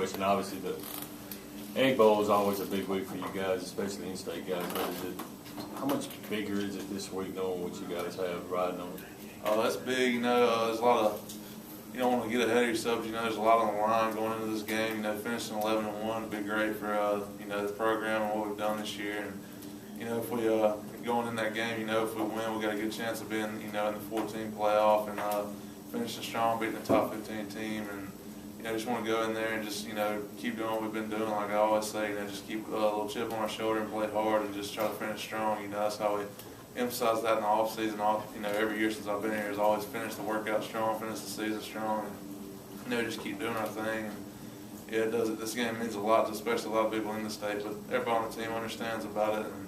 question. Obviously, the Egg Bowl is always a big week for you guys, especially in-state guys. But how much bigger is it this week, knowing what you guys have riding on it? Oh, that's big. There's a lot of. You don't want to get ahead of yourself. There's a lot on the line going into this game. Finishing 11-1 would be great for the program and what we've done this year. And if we going in that game, if we win, we got a good chance of being in the 14 playoff and finishing strong, beating the top 15 team. And just want to go in there and just keep doing what we've been doing. Like I always say, just keep a little chip on our shoulder and play hard and just try to finish strong. That's how we emphasize that in the off season. Every year since I've been here, is always finish the workout strong, finish the season strong, and just keep doing our thing. And yeah, it does. This game means a lot to especially a lot of people in the state, but everybody on the team understands about it, and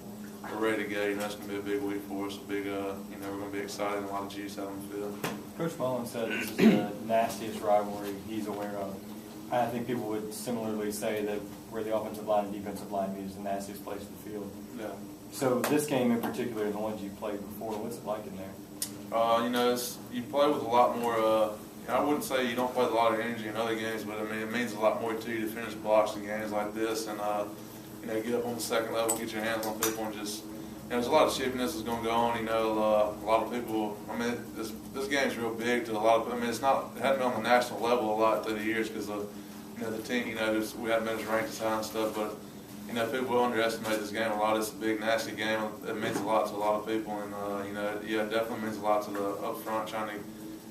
we're ready to go. It's going to be a big week for us. We're going to be excited and a lot of juice out on the field. Coach Mullen said this is the nastiest rivalry he's aware of. I think people would similarly say that where the offensive line and defensive line meet is the nastiest place in the field. Yeah. So this game in particular, the ones you've played before, what's it like in there? You play with a lot more. I wouldn't say you don't play with a lot of energy in other games, but it means a lot more to you to finish blocks in games like this, and get up on the second level, get your hands on people, and just. There's a lot of chippiness that's going to go on. A lot of people. This game's real big to a lot of. It hadn't been on the national level a lot through the years because the team. We haven't been as ranked as high and stuff, but. People underestimate this game a lot. It's a big, nasty game. It means a lot to a lot of people, and it definitely means a lot to the up front trying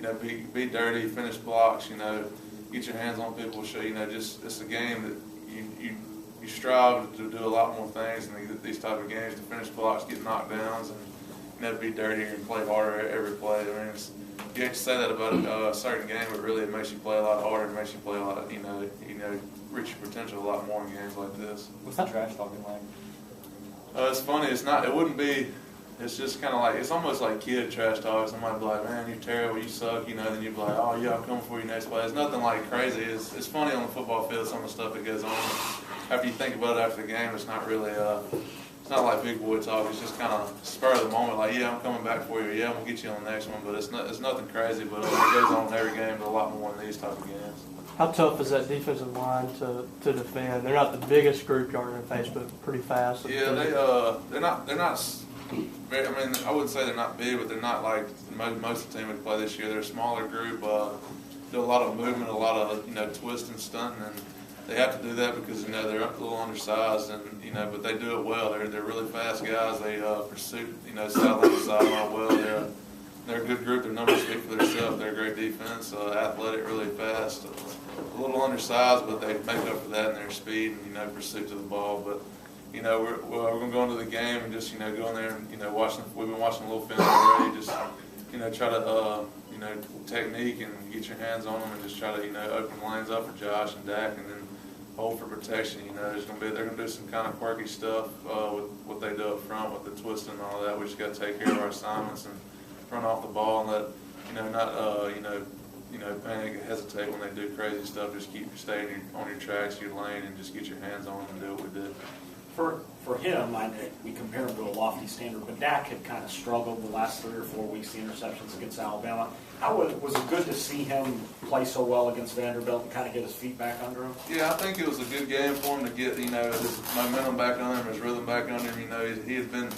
to, be dirty, finish blocks. Get your hands on people. Show it's a game that you strive to do a lot more things in these type of games, to finish blocks, get knockdowns, and be dirtier and play harder every play. You hate to say that about a certain game, but really it makes you play a lot harder. It makes you play a lot, reach your potential a lot more in games like this. What's that trash talking like? It's funny. It's not. It wouldn't be. It's just kind of like, it's almost like kid trash talk. Somebody be like, "Man, you're terrible. You suck." Then you'd be like, "Oh yeah, I'm coming for you next play." It's nothing like crazy. It's funny on the football field, some of the stuff that goes on. After you think about it after the game, it's not really. It's not like big boy talk. It's just kind of spur of the moment. Like, yeah, I'm coming back for you. Yeah, I'm gonna get you on the next one. But it's nothing crazy. But it goes on in every game, but a lot more in these type of games. How tough is that defensive line to defend? They're not the biggest group you're going to face, but pretty fast. Yeah, they're not very, I wouldn't say they're not big, but they're not like most of the team we play this year. They're a smaller group. Do a lot of movement, a lot of twist and stunting, and they have to do that because they're a little undersized, and but they do it well. They're really fast guys. They pursue sideline to sideline well. They're a good group. Their numbers speak for themselves. They're a great defense, athletic, really fast. A little undersized, but they make up for that in their speed and pursuit to the ball. But we're going to go into the game and just go in there and watching. We've been watching a little film already. Just try to technique and get your hands on them and just try to open lanes up for Josh and Dak, and then hold for protection. They're going to do some kind of quirky stuff with what they do up front with the twisting and all that. We just got to take care of our assignments and run off the ball and let not panic and hesitate when they do crazy stuff. Just keep staying on your tracks, your lane, and just get your hands on them and do what we did. For him, we compare him to a lofty standard, but Dak had kind of struggled the last 3 or 4 weeks, the interceptions against Alabama. How was it good to see him play so well against Vanderbilt and kind of get his feet back under him? Yeah, I think it was a good game for him to get his momentum back under him, his rhythm back under him. He had been.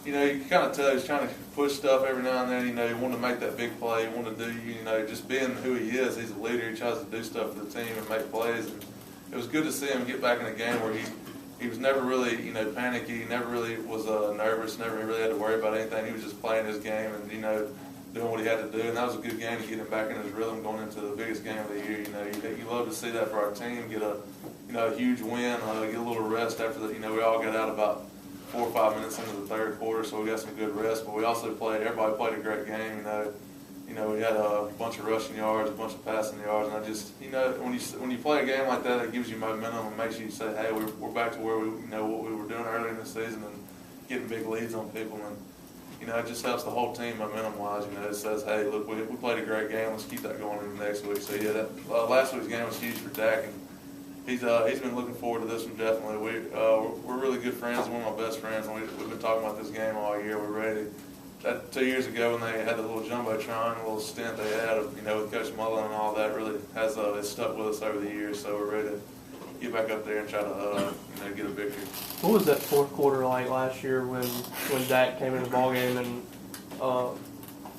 You can kind of tell he's trying to push stuff every now and then. He wanted to make that big play. He wanted to do, just being who he is. He's a leader. He tries to do stuff for the team and make plays. And it was good to see him get back in a game where he was never really, panicky. He never really was nervous. Never really had to worry about anything. He was just playing his game and, doing what he had to do. And that was a good game to get him back in his rhythm going into the biggest game of the year. You love to see that for our team. Get a huge win. Get a little rest after the. We all got out about 4 or 5 minutes into the third quarter, so we got some good rest. But we also everybody played a great game. We had a bunch of rushing yards, a bunch of passing yards, and I just, when you play a game like that, it gives you momentum and makes you say, hey, we're back to where we, what we were doing earlier in the season and getting big leads on people, and it just helps the whole team momentum-wise. It says, hey, look, we played a great game. Let's keep that going into next week. So yeah, last week's game was huge for Dak, and he's been looking forward to this one definitely. We're really good friends, one of my best friends, and we've been talking about this game all year. We're ready. 2 years ago when they had the little jumbotron, a little stint they had, with Coach Mullen and all that, really has it's stuck with us over the years. So we're ready to get back up there and try to get a victory. What was that fourth quarter like last year when Dak came in the ballgame, and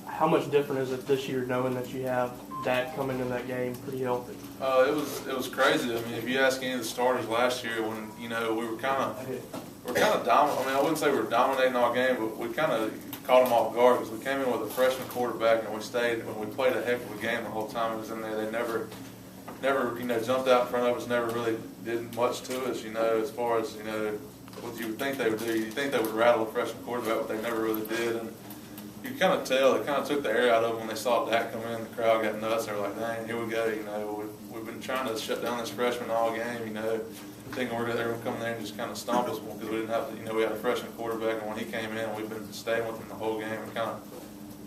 how much different is it this year knowing that you have Dak coming in that game pretty healthy? It was crazy. I mean, if you ask any of the starters last year, when we were kind of dominant. I mean, I wouldn't say we were dominating all game, but we kind of caught them off guard because we came in with a freshman quarterback and we stayed. When we played a heck of a game the whole time it was in there, they never jumped out in front of us. Never really did much to us. As far as what you would think they would do. You think they would rattle a freshman quarterback, but they never really did. And you kind of tell, they kind of took the air out of them when they saw Dak come in. The crowd got nuts. They were like, dang, here we go. We've been trying to shut down this freshman all game, thinking they were going to come there and just kind of stomp us because we didn't have to, we had a freshman quarterback, and when he came in, we've been staying with him the whole game and kind of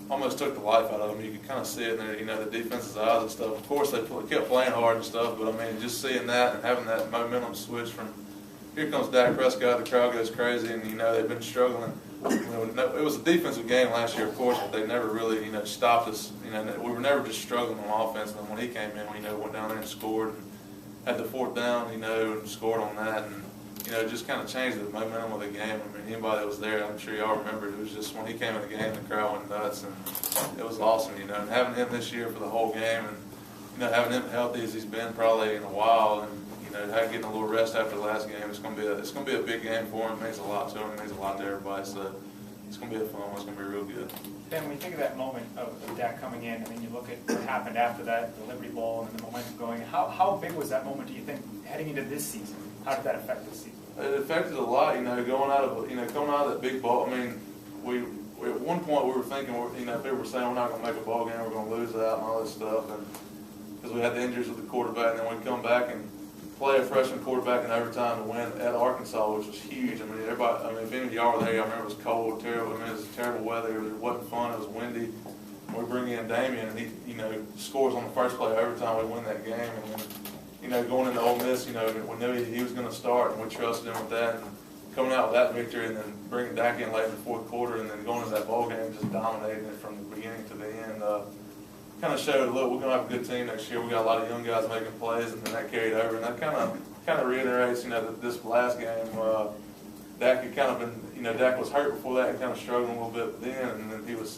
almost took the life out of him. You could kind of see it in there, the defense's eyes and stuff. Of course, they kept playing hard and stuff, but I mean, just seeing that and having that momentum switch from here comes Dak Prescott, the crowd goes crazy, and they've been struggling. It was a defensive game last year, of course, but they never really stopped us. We were never just struggling on offense. And then when he came in, we went down there and scored, and had the fourth down, and scored on that, and it just kind of changed the momentum of the game. I mean, anybody that was there, I'm sure y'all remember, it was just when he came in the game, the crowd went nuts, and it was awesome. And having him this year for the whole game, and having him healthy as he's been probably in a while, and getting a little rest after the last game, it's gonna be a big game for him. It means a lot to him. It means a lot to everybody. So it's gonna be a fun one. It's gonna be real good. Ben, when you think of that moment of Dak coming in, I mean, you look at what happened after that, the Liberty Bowl, and the momentum going. How big was that moment, do you think, heading into this season? How did that affect this season? It affected a lot. Going out of coming out of that big ball. I mean, we at one point we were thinking, people were saying we're not gonna make a ball game, we're gonna lose that and all this stuff, and because we had the injuries with the quarterback, and then we come back and play a freshman quarterback in overtime to win at Arkansas, which was huge. I mean, if any of y'all were there, y'all remember it was cold, terrible. I mean, it was terrible weather. It wasn't fun. It was windy. We bring in Damian, and he, scores on the first play of overtime. We win that game, and then, going into Ole Miss, we knew he was going to start, and we trusted him with that. And coming out with that victory, and then bringing Dak in late in the fourth quarter, and then going into that bowl game, just dominating it from the beginning to the end. Kind of showed, look, we're going to have a good team next year. We got a lot of young guys making plays, and then that carried over. And that kind of reiterates, that this last game, Dak had kind of been, Dak was hurt before that and kind of struggling a little bit then, and then he was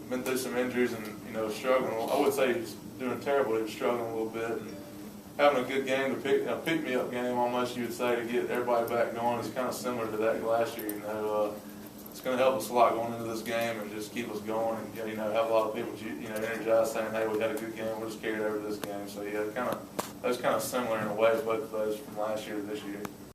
been through some injuries and struggling. I would say he's doing terrible. He was struggling a little bit, and having a good game to pick me up game almost, you would say, to get everybody back going is kind of similar to that last year. It's going to help us a lot going into this game and just keep us going and have a lot of people energized, saying, hey, we had a good game, we'll just carry it over to this game. So yeah, that was kind of similar in a way, both of those from last year to this year.